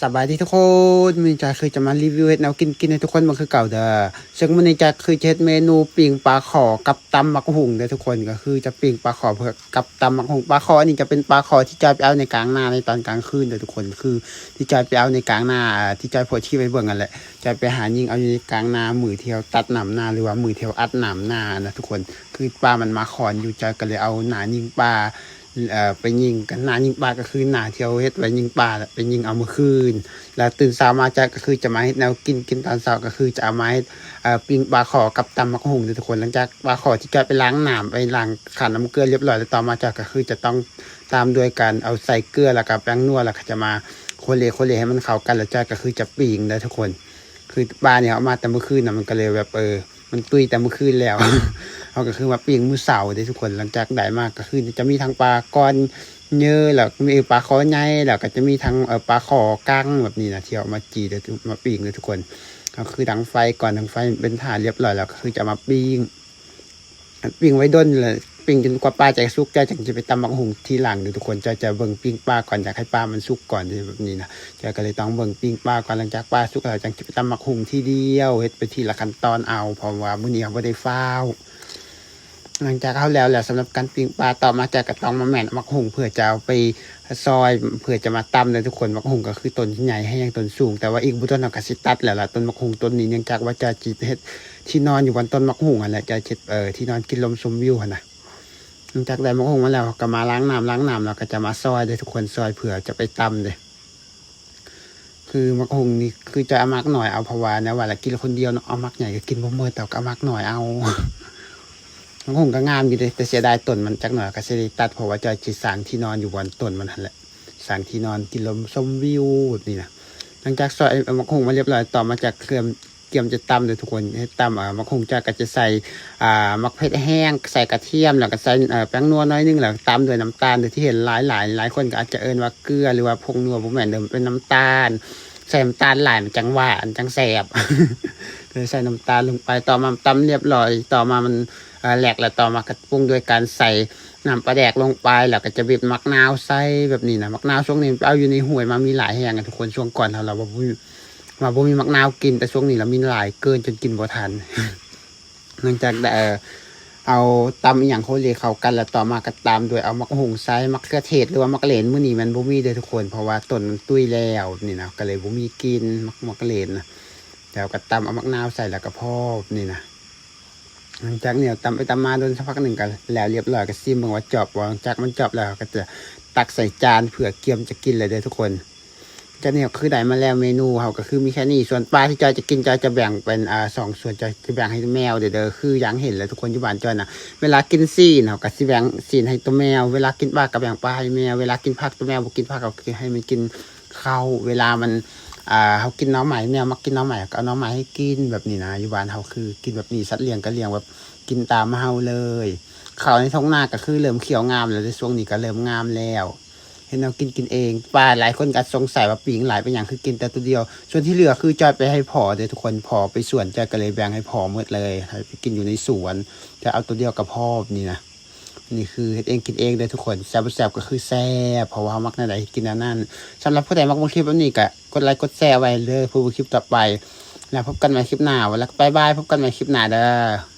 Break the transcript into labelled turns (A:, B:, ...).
A: สบายดีทุกคนมีจ่าคือจะมารีวิวเห็ดแนวกินให้ทุกคนมันคือเก่าเด้อซึ่งมันในจ่าคือเฮ็ดเมนูปิ้งปลาขอกับตำมักหุ่งเด้อทุกคนก็คือจะปิ้งปลาขอเพื่อกับตำมักหุ่งปลาขอนี่จะเป็นปลาขอที่จ่าไปเอาในกลางนาในตอนกลางคืนเด้อทุกคนคือที่จ่าไปเอาในกลางนาที่จ่าโพสที่ไปเบิ่งกันแหละจ่าไปหายิงเอาอยู่ในกลางนามือเที่ยวตัดหนามนาหรือว่ามือเที่ยวอัดหนามนานะทุกคนคือปลามันมาขอนอยู่จ่าก็เลยเอาหนายิงปลาไปยิงกันหนายิงปลาก็คือหนาเที่ยวเฮ็ดไว้ยิงปลาไปยิงเอาเมื่อคืนแล้วตื่นเช้ามาจะก็คือจะมาเฮ็ดแนวกินตอนเช้าก็คือจะเอามาเฮ็ดปิ้งปลาขอกับตำมะฮุ่งทุกคนหลังจากปลาขอที่จะไปล้างน้ำไปล้างขันน้ำเกลือเรียบร้อยแล้วต่อมาจากก็คือจะต้องตามด้วยการเอาใส่เกลือแล้วก็แป้งนัวแล้วก็จะมาโคเลให้มันเข้ากันแล้วจากก็คือจะปิ้งได้ทุกคนคือปลาเนี่ยเอามาแต่เมื่อคืนน่ะมันก็เลยแบบมันตุยแต่เมื่อคืนแล้ว เขาก็คือว่าปิ้งมื้อเสาร์ได้ทุกคนหลังจากได้มากก็คือจะมีทั้งปลาก้อนเยอะแล้วมีปลาคอใหญ่แล้วก็จะมีทั้งปลาคอกั้งแบบนี้นะที่เอามาจีเดี๋ยวมาปิ้งเลยทุกคนก็คือดังไฟก่อนดังไฟเป็นถ่านเรียบร้อยแล้วก็คือจะมาปิ้งไว้ด้นเลยปิ้งจนกว่าปลาจะสุกจะไปตำบักหุ่งทีหลังทุกคนจะเบิ่งปิ้งปลาก่อนอยากให้ปลามันสุกก่อนแบบนี้นะก็เลยต้องเบิ่งปิ้งปลาก่อนหลังจากปลาสุกแล้วจะไปตำบักหุ่งทีเดียวเฮ็ดไปทีละขั้นตอนเอาเพราะว่ามื้อนี้เขาบ่ได้ฟ้าวหลังจากเข้าแล้วสำหรับการปิ้งปลาต่อมาจากกระตองมาแม่นมักหุ่งเพื่อจะเอาไปซอยเพื่อจะมาตำเลยทุกคนมักหุ่งก็คือต้นใหญ่ให้ยังต้นสูงแต่ว่าอีกบุต้นเราก็สิตัดแล้วล่ะต้นมักหุ่งต้นนี้เนื่องจากว่าจะจิตเฮ็ดที่นอนอยู่บนต้นมักหุ่งอะไรจะเฮ็ดที่นอนกินลมชมวิวหั่นน่ะหลังจากได้มักหุ่งมาแล้วก็มาล้างน้ำแล้วก็จะมาซอยเลยทุกคนซอยเผื่อจะไปตำเลยคือมักหุ่งนี่คือจะเอามักหน่อยเอาเพราะว่านะว่าละกินคนเดียวเนาะเอามักใหญ่ก็กินบ่หมดแต่ก็เอามักหน่อยเอามักหุ่งก็งามอยู่เลยแต่เสียดายต้นมันจักหน่อยก็สิได้ตัดเพราะว่าจะสิสร้างที่นอนอยู่บนต้นมันนั่นแหละสร้างที่นอนกินลมชมวิวแบบนี้นะหลังจากซอยมักหุ่งมาเรียบร้อยต่อมาจากเตรียมจะตำเลยทุกคนให้ตำมักหุ่งก็จะใส่มักเผ็ดแห้งใส่กระเทียมแล้วก็ใส่แป้งนัวน้อยนึงแล้วตามด้วยน้ำตาลโดยที่เห็นหลายคนก็อาจจะเอิ้นว่าเกลือหรือว่าผงนัวบ่แม่นเดิมเป็นน้ำตาลใส่น้ำตาลหลายมันจังหวานจังแซ่บ เลยใส่น้ำตาลลงไปต่อมาตำเรียบร้อยต่อมามันแหลกแล้วต่อมากระปรุงด้วยการใส่น้ำปลาแดกลงไปแล้วก็จะบีบมะนาวใส่แบบนี้นะมะนาวช่วงนี้เอาอยู่ในห้วยมามีหลายแห่งทุกคนช่วงก่อนเราบ่มีมะนาวกินแต่ช่วงนี้เรามีหลายเกินจนกินบ่ทัน หลังจากเอาตำอย่างโคเลเข้ากันแล้วต่อมาก็ตามด้วยเอามะฮุ่งใส่มะเขือเทศหรือว่ามะเหลนมื้อนี้มันบ่มีเด้อทุกคนเพราะว่าต้นมันตุ้ยแล้วนี่นะก็เลยบ่มีกินมะเหลนนะแล้วก็ตำเอามะนาวใส่แล้วก็พอนี่นะหลังจากเนี่ยตำไปตำมาโดนสักพักหนึ่งกันแล้วเรียบร้อยก็ซิมเบิ่งว่าจบหลังจากมันจบแล้วก็จะตักใส่จานเผื่อเกียมจะกินเลยเด้อทุกคนจะเนี่ยคือได้มาแล้วเมนูเขาก็คือมีแค่นี้ส่วนปลาที่จอยจะกินจอยจะแบ่งเป็น2 ส่วนจะแบ่งให้แมวเด้อคืออย่างเห็นเลยทุกคนอยู่บ้านจอยนะเวลากินซีนเขาก็สิแบ่งซีนให้ตัวแมวเวลากินปลาก็แบ่งปลาให้แมวเวลากินผักตัวแมวบ่กินผักก็ให้มันกินข้าวเวลามันเขากินน้องใหม่แมวมักกินน้องใหม่ก็เอาน้องใหม่ให้กินแบบนี้นะอยู่บ้านเขาคือกินแบบนี้สัตว์เลี้ยงก็เลี้ยงแบบกินตามเฮาเลยเขาในท้องนาก็คือเริ่มเขียวงามแล้วในช่วงนี้ก็เริ่มงามแล้วเห็นเรากินเองปลาหลายคนก็สงสัยว่าปีงหลายเป็นอย่างคือกินแต่ตัวเดียวส่วนที่เหลือคือจอยไปให้พอเดี๋ยวทุกคนพอไปสวนจอยก็เลยแบ่งให้พอหมดเลยให้ไปกินอยู่ในสวนจะเอาตัวเดียวกับพ่อนี่นะนี่คือเฮ็ดเองกินเองเลยทุกคนแซ่บก็คือแซ่บเพราะว่ามักนั่นใดกินนั่นสำหรับผู้ใดมักคลิปแบบนี้ก็กดไลค์กดแชร์ไว้เลยผู้คลิปต่อไปแล้วพบกันใหม่คลิปหน้าวันละบ๊ายบายพบกันใหม่คลิปหน้าเด้อ